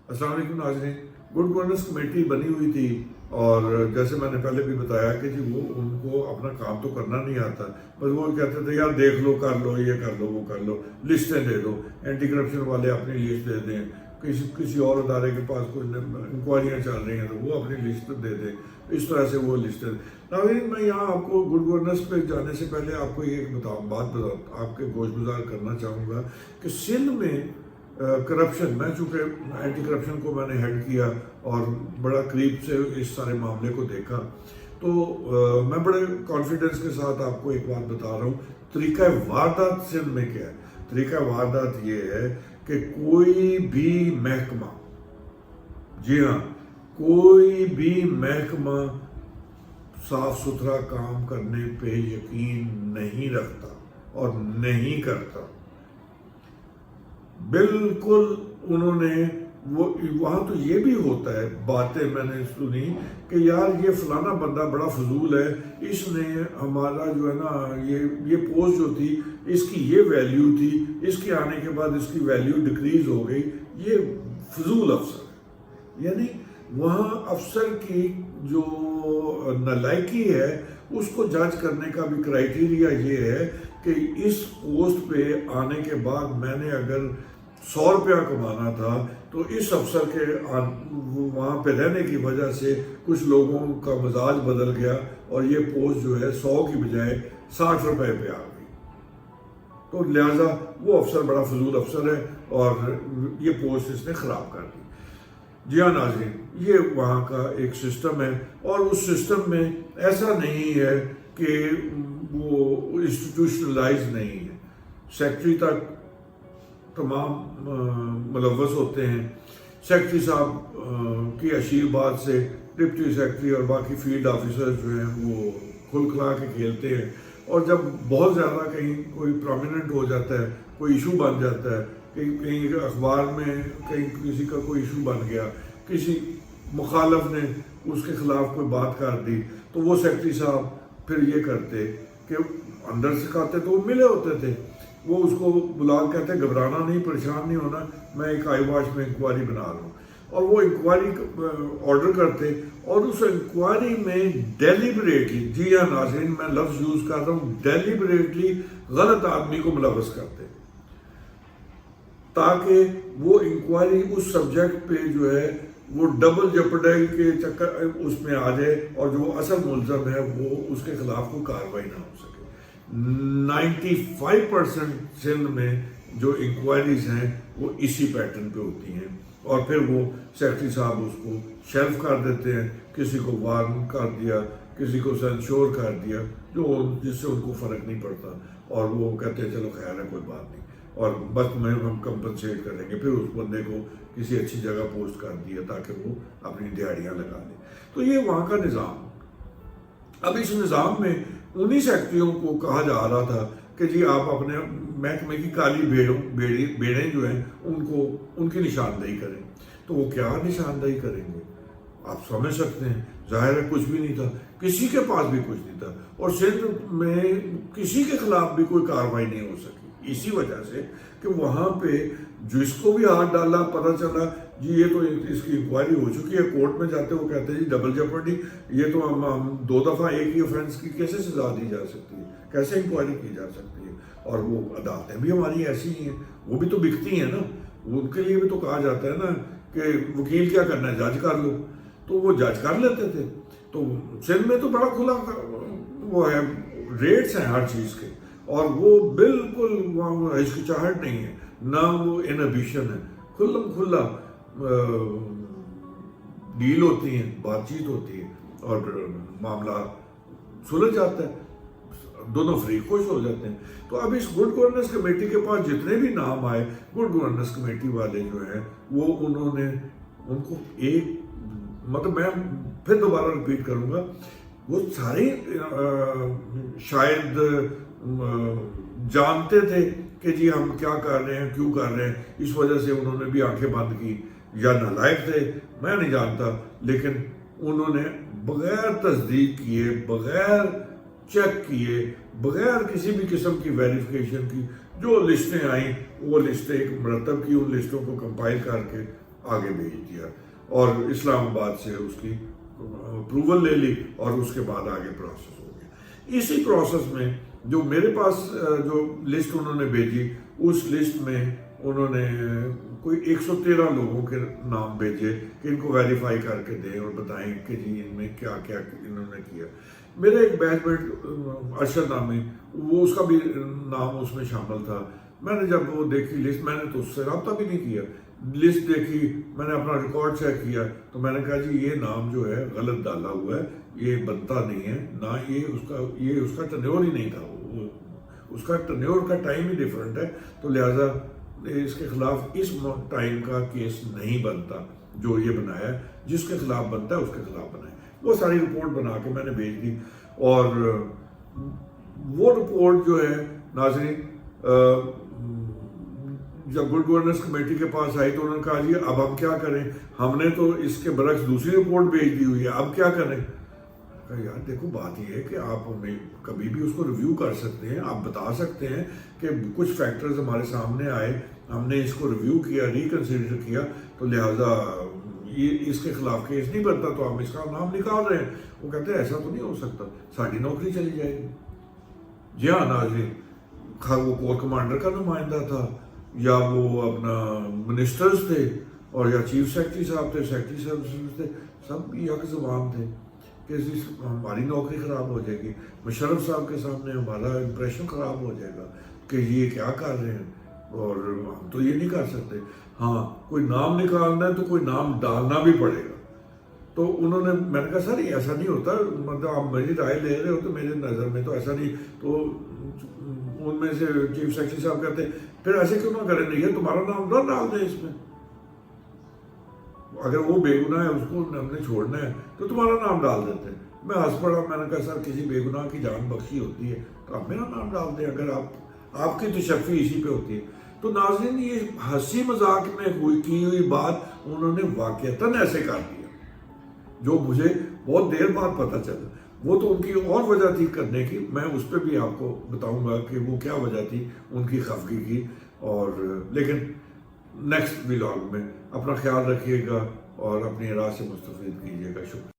अस्सलाम वालेकुम नाज़रीन। गुड गवर्नेंस कमेटी बनी हुई थी और जैसे मैंने पहले भी बताया कि जी वो उनको अपना काम तो करना नहीं आता, बस वो कहते थे यार देख लो, कर लो, ये कर लो, वो कर लो, लिस्टें दे दो, एंटी करप्शन वाले अपनी लिस्ट दे दें, किसी और अदारे के पास कोई इंक्वायरियाँ चल रही हैं तो वो अपनी लिस्ट दे दें, इस तरह से वो लिस्टें। नाज़रीन, मैं यहाँ आपको गुड गवर्नेंस पे जाने से पहले आपको ये बात आपके गोशगुजार करना चाहूँगा कि सिंध में करप्शन, मैं चूँकि एंटी करप्शन को मैंने हेड किया और बड़ा करीब से इस सारे मामले को देखा, तो मैं बड़े कॉन्फिडेंस के साथ आपको एक बात बता रहा हूँ। तरीका वारदात सिंध में क्या है? तरीका वारदात ये है कि कोई भी महकमा, जी हाँ, कोई भी महकमा साफ सुथरा काम करने पे यकीन नहीं रखता और नहीं करता। बिल्कुल उन्होंने वो वहाँ तो ये भी होता है, बातें मैंने सुनी कि यार ये फलाना बंदा बड़ा फजूल है, इसने हमारा जो है ना ये पोस्ट जो थी इसकी ये वैल्यू थी, इसके आने के बाद इसकी वैल्यू डिक्रीज हो गई, ये फजूल अफसर है। यानी वहाँ अफसर की जो नालायकी है उसको जज करने का भी क्राइटेरिया ये है कि इस पोस्ट पे आने के बाद मैंने अगर 100 रुपया कमाना था तो इस अफसर के वहाँ पे रहने की वजह से कुछ लोगों का मिजाज बदल गया और ये पोस्ट जो है 100 की बजाय 60 रुपए पे आ गई, तो लिहाजा वो अफसर बड़ा फजूल अफसर है और ये पोस्ट इसने ख़राब कर दी। जी हाँ नाज़रीन, ये वहाँ का एक सिस्टम है और उस सिस्टम में ऐसा नहीं है कि वो इंस्टीट्यूशनलाइज नहीं है। सेक्रेटरी तक तमाम मुलव्वस होते हैं। सेक्रेटरी साहब की आशीर्वाद से डिप्टी सेक्रेटरी और बाकी फील्ड ऑफिसर्स जो हैं वो खुल खिला के खेलते हैं, और जब बहुत ज़्यादा कहीं कोई प्रोमिनेंट हो जाता है, कोई इशू बन जाता है, कहीं अखबार में कहीं किसी का कोई इशू बन गया, किसी मुखालफ ने उसके खिलाफ कोई बात कर दी, तो वो सेक्रेटरी साहब फिर ये करते कि अंदर से कहते तो वो मिले होते थे, वो उसको बुला कहते घबराना नहीं, परेशान नहीं होना, मैं एक आई वॉच में इंक्वायरी बना रहा हूँ, और वो इंक्वायरी ऑर्डर करते और उस इंक्वायरी में डेलिबरेटली, जी हाँ नाज़रीन मैं लफ्ज़ यूज़ कर रहा हूँ, डेलिबरेटली गलत आदमी को मुलव्वस करते ताकि वो इंक्वायरी उस सब्जेक्ट पे जो है वो डबल जेपरडाइज के चक्कर उसमें आ जाए और जो असल मुलज़म है वो उसके खिलाफ कोई कार्रवाई ना हो सके। 95% सिंध में जो इंक्वायरीज हैं वो इसी पैटर्न पे होती हैं, और फिर वो सेक्रेटरी साहब उसको शेल्फ कर देते हैं, किसी को वार्न कर दिया, किसी को सेंश्योर कर दिया, जो जिससे उनको फ़र्क नहीं पड़ता, और वो कहते हैं चलो खैर है कोई बात नहीं, और बस में हम कंपनसेट करेंगे, फिर उस बंदे को किसी अच्छी जगह पोस्ट कर दिया ताकि वो अपनी दिहाड़ियाँ लगा ले। तो ये वहाँ का निज़ाम। अब इस निज़ाम में उन्हीं सेक्रेटरियों को कहा जा रहा था कि जी आप अपने महकमे की काली भेड़ें जो हैं उनकी निशानदेही करें। तो वो क्या निशानदेही करेंगे आप समझ सकते हैं, जाहिर है कुछ भी नहीं था, किसी के पास भी कुछ नहीं था, और सिंध में किसी के खिलाफ भी कोई कार्रवाई नहीं हो सकी, इसी वजह से कि वहाँ पे जिसको भी हाथ डाला पता चला जी ये तो इसकी इंक्वायरी हो चुकी है, कोर्ट में जाते वो कहते हैं जी डबल जेपर्डी, ये तो हम 2 दफ़ा एक ही ऑफेंस की कैसे सजा दी जा सकती है, कैसे इंक्वायरी की जा सकती है, और वो अदालतें भी हमारी ऐसी ही हैं, वो भी तो बिकती हैं ना, उनके लिए भी तो कहा जाता है ना कि वकील क्या करना है, जज कर लो, तो वो जज कर लेते थे। तो सिंध में तो बड़ा खुला वो है, रेट्स हैं हर चीज़ के, और वो बिल्कुल वहाँ हिचकिचाहट नहीं है, ना वो इनहिबिशन है, खुला डील होती है, बातचीत होती है, और मामला सुलझ जाता है, दोनों फ्री खुश हो जाते हैं। तो अब इस गुड गवर्नेंस कमेटी के पास जितने भी नाम आए, गुड गवर्नेंस कमेटी वाले जो हैं वो उन्होंने उनको एक मतलब मैं फिर दोबारा रिपीट करूँगा, वो सारे शायद जानते थे कि जी हम क्या कर रहे हैं, क्यों कर रहे हैं, इस वजह से उन्होंने भी आंखें बंद की, या नालायक थे मैं नहीं जानता, लेकिन उन्होंने बगैर तस्दीक किए, बगैर चेक किए, बगैर किसी भी किस्म की वेरिफिकेशन की जो लिस्टें आई वो लिस्टें एक मरतब की, उन लिस्टों को कंपाइल करके آگے بھیج دیا اور اسلام آباد سے اس کی اپروول لے لی اور اس کے بعد آگے پروسیس ہو گیا۔ اسی پروسیس میں جو میرے پاس جو لسٹ انہوں نے بھیجی، اس لسٹ میں انہوں نے کوئی 113 لوگوں کے نام بھیجے کہ ان کو ویریفائی کر کے دیں اور بتائیں کہ جی ان میں کیا کیا انہوں نے کیا۔ میرے ایک بیچ میٹ ارشد نامی، وہ اس کا بھی نام اس میں شامل تھا۔ میں نے جب وہ دیکھی لسٹ، میں نے تو اس سے رابطہ بھی نہیں کیا، لسٹ دیکھی، میں نے اپنا ریکارڈ چیک کیا تو میں نے کہا جی یہ نام جو ہے غلط ڈالا ہوا ہے، یہ بنتا نہیں ہے، نہ یہ اس کا ٹینیور ہی نہیں تھا، اس کا ٹینیور کا ٹائم ہی ڈیفرنٹ ہے، تو لہٰذا اس کے خلاف اس ٹائم کا کیس نہیں بنتا جو یہ بنایا ہے، جس کے خلاف بنتا ہے اس کے خلاف بنائے۔ وہ ساری رپورٹ بنا کے میں نے بھیج دی، اور وہ رپورٹ جو ہے ناظرین جب گڈ گورننس کمیٹی کے پاس آئی تو انہوں نے کہا جی اب ہم کیا کریں، ہم نے تو اس کے برعکس دوسری رپورٹ بھیج دی ہوئی ہے، اب کیا کریں؟ کہا یار دیکھو بات یہ ہے کہ آپ ہمیں کبھی بھی اس کو ریویو کر سکتے ہیں، آپ بتا سکتے ہیں کہ کچھ فیکٹرز ہمارے سامنے آئے، ہم نے اس کو ریویو کیا، ریکنسیڈر کیا، تو لہٰذا یہ اس کے خلاف کیس نہیں بنتا تو ہم اس کا نام نکال رہے ہیں۔ وہ کہتے ہیں ایسا تو نہیں ہو سکتا، ساری نوکری چلی جائے گی۔ جی ہاں ناظرین، وہ کور کمانڈر کا نمائندہ تھا، یا وہ اپنا منسٹرز تھے، اور یا چیف سیکرٹری صاحب تھے، سیکرٹری سروسز تھے، سب یک زبان تھے کہ ہماری نوکری خراب ہو جائے گی، مشرف صاحب کے سامنے ہمارا امپریشن خراب ہو جائے گا کہ یہ کیا کر رہے ہیں، اور ہم تو یہ نہیں کر سکتے۔ ہاں کوئی نام نکالنا ہے تو کوئی نام ڈالنا بھی پڑے گا۔ تو انہوں نے، میں نے کہا سر یہ ایسا نہیں ہوتا، مطلب آپ میری رائے لے رہے ہو تو میرے نظر میں تو ایسا نہیں۔ تو ان میں سے چیف سیکرٹری صاحب کہتے ہیں پھر ایسے کیوں نہ کریں، نہیں ہے تمہارا نام نہ ڈال دیں اس میں، اگر وہ بے گناہ ہے اس کو ہم نے چھوڑنا ہے تو تمہارا نام ڈال دیتے ہیں۔ میں ہنس پڑا، میں نے کہا سر کسی بے گناہ کی جان بخشی ہوتی ہے تو آپ میرا نام ڈال دیں اگر آپ کی تشفی اسی پہ ہوتی ہے۔ تو ناظرین یہ ہنسی مذاق میں کی ہوئی بات انہوں نے واقعتاً ایسے کر دیا، جو مجھے بہت دیر بعد پتہ چلا۔ وہ تو ان کی اور وجہ تھی کرنے کی، میں اس پہ بھی آپ کو بتاؤں گا کہ وہ کیا وجہ تھی ان کی خفگی کی۔ اور لیکن نیکسٹ ولاگ میں اپنا خیال رکھیے گا اور اپنی راہ سے مستفید کیجیے گا۔ شکریہ۔